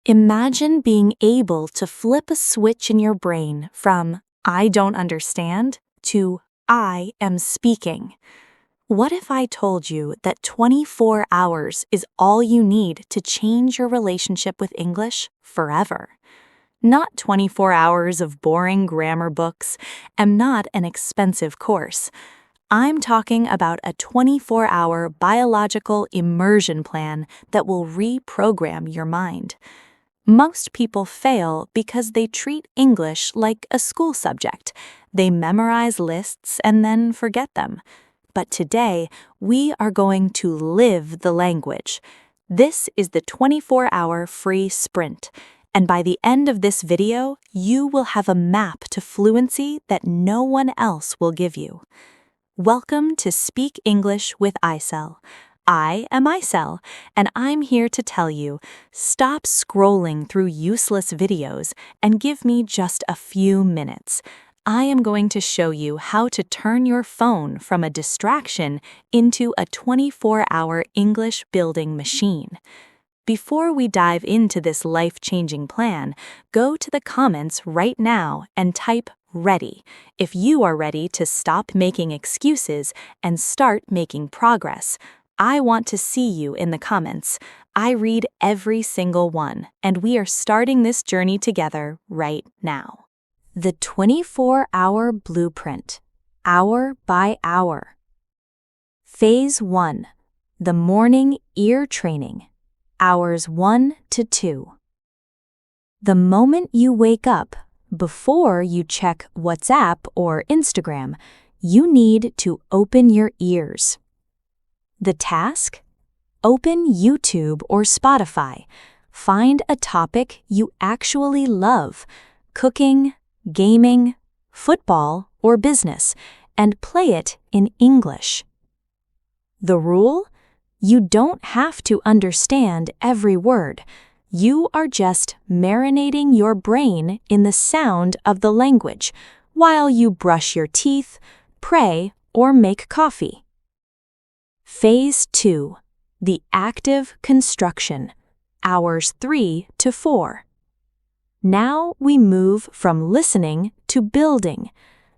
Imagine being able to flip a switch in your brain from "I don't understand" to "I am speaking." What if I told you that 24 hours is all you need to change your relationship with English forever? Not 24 hours of boring grammar books and not an expensive course. I'm talking about a 24-hour biological immersion plan that will reprogram your mind. Most people fail because they treat English like a school subject. They memorize lists and then forget them. But today, we are going to live the language. This is the 24-hour free sprint. And by the end of this video, you will have a map to fluency that no one else will give you. Welcome to Speak English with iCell. I am iCell, and I'm here to tell you, stop scrolling through useless videos and give me just a few minutes. I am going to show you how to turn your phone from a distraction into a 24-hour English building machine. Before we dive into this life-changing plan, go to the comments right now and type "ready" if you are ready to stop making excuses and start making progress. I want to see you in the comments. I read every single one, and we are starting this journey together right now. The 24-hour blueprint, hour by hour. Phase 1, the morning ear training, hours 1 to 2. The moment you wake up, before you check WhatsApp or Instagram, you need to open your ears. The task? Open YouTube or Spotify. Find a topic you actually love, cooking, gaming, football, or business, and play it in English. The rule? You don't have to understand every word. You are just marinating your brain in the sound of the language while you brush your teeth, pray, or make coffee. Phase 2, the active construction, hours 3 to 4. Now we move from listening to building.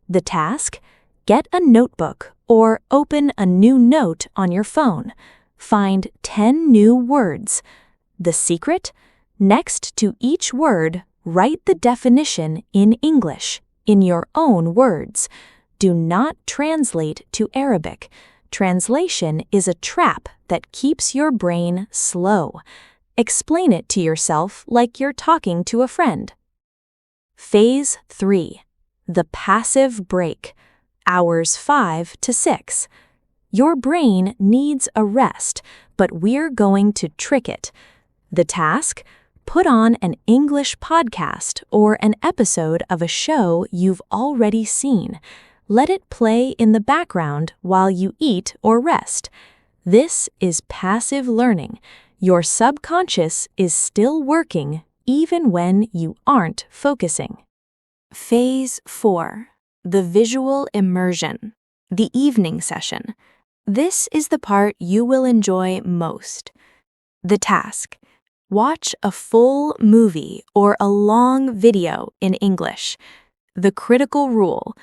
The task? Get a notebook or open a new note on your phone. Find 10 new words. The secret? Next to each word, write the definition in English, in your own words. Do not translate to Arabic. Translation is a trap that keeps your brain slow. Explain it to yourself like you're talking to a friend. Phase 3, the passive break, hours 5 to 6. Your brain needs a rest, but we're going to trick it. The task? Put on an English podcast or an episode of a show you've already seen. Let it play in the background while you eat or rest. This is passive learning. Your subconscious is still working even when you aren't focusing. Phase 4, the visual immersion, the evening session. This is the part you will enjoy most. The task: watch a full movie or a long video in English. The critical rule: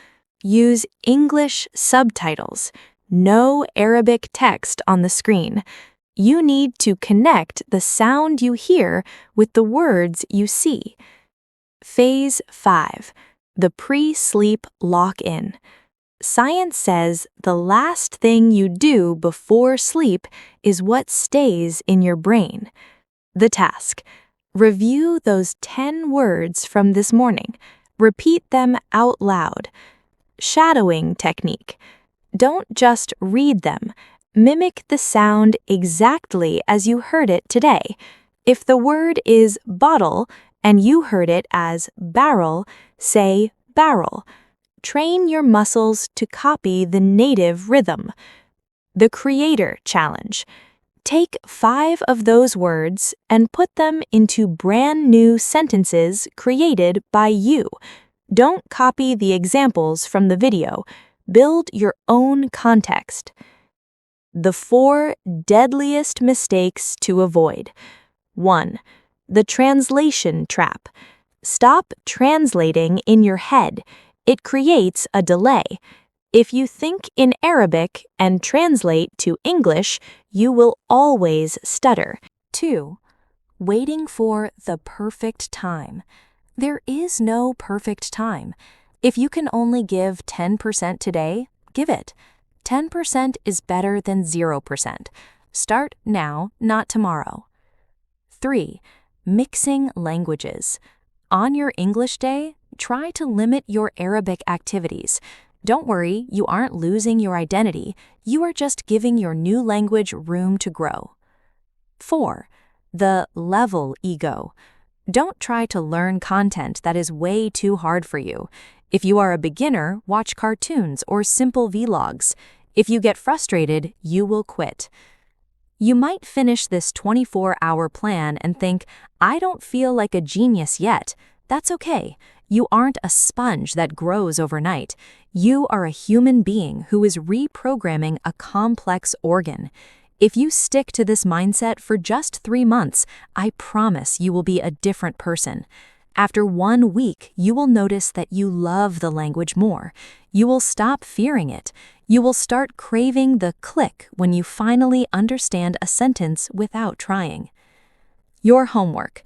use English subtitles, no Arabic text on the screen. You need to connect the sound you hear with the words you see. Phase 5, the pre-sleep lock-in. Science says the last thing you do before sleep is what stays in your brain. The task: review those 10 words from this morning. Repeat them out loud. Shadowing technique. Don't just read them. Mimic the sound exactly as you heard it today. If the word is bottle and you heard it as barrel, say barrel. Train your muscles to copy the native rhythm. The Creator Challenge. Take 5 of those words and put them into brand new sentences created by you. Don't copy the examples from the video. Build your own context. The 4 deadliest mistakes to avoid. 1. The translation trap. Stop translating in your head. It creates a delay. If you think in Arabic and translate to English, you will always stutter. 2. Waiting for the perfect time. There is no perfect time. If you can only give 10% today, give it. 10% is better than 0%. Start now, not tomorrow. 3. Mixing languages. On your English day, try to limit your Arabic activities. Don't worry, you aren't losing your identity. You are just giving your new language room to grow. 4. The level ego. Don't try to learn content that is way too hard for you. If you are a beginner, watch cartoons or simple vlogs. If you get frustrated, you will quit. You might finish this 24-hour plan and think, I don't feel like a genius yet. That's okay. You aren't a sponge that grows overnight. You are a human being who is reprogramming a complex organ. If you stick to this mindset for just 3 months, I promise you will be a different person. After 1 week, you will notice that you love the language more. You will stop fearing it. You will start craving the click when you finally understand a sentence without trying. Your homework.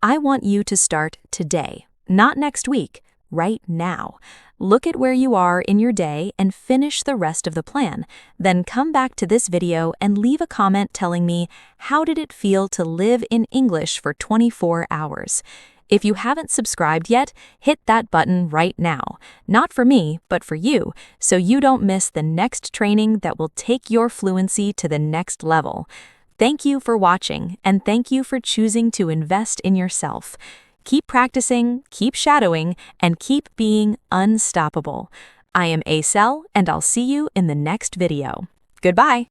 I want you to start today, not next week, right now. Look at where you are in your day and finish the rest of the plan. Then come back to this video and leave a comment telling me, how did it feel to live in English for 24 hours? If you haven't subscribed yet, hit that button right now. Not for me, but for you, so you don't miss the next training that will take your fluency to the next level. Thank you for watching, and thank you for choosing to invest in yourself. Keep practicing, keep shadowing, and keep being unstoppable. I am Acel, and I'll see you in the next video. Goodbye.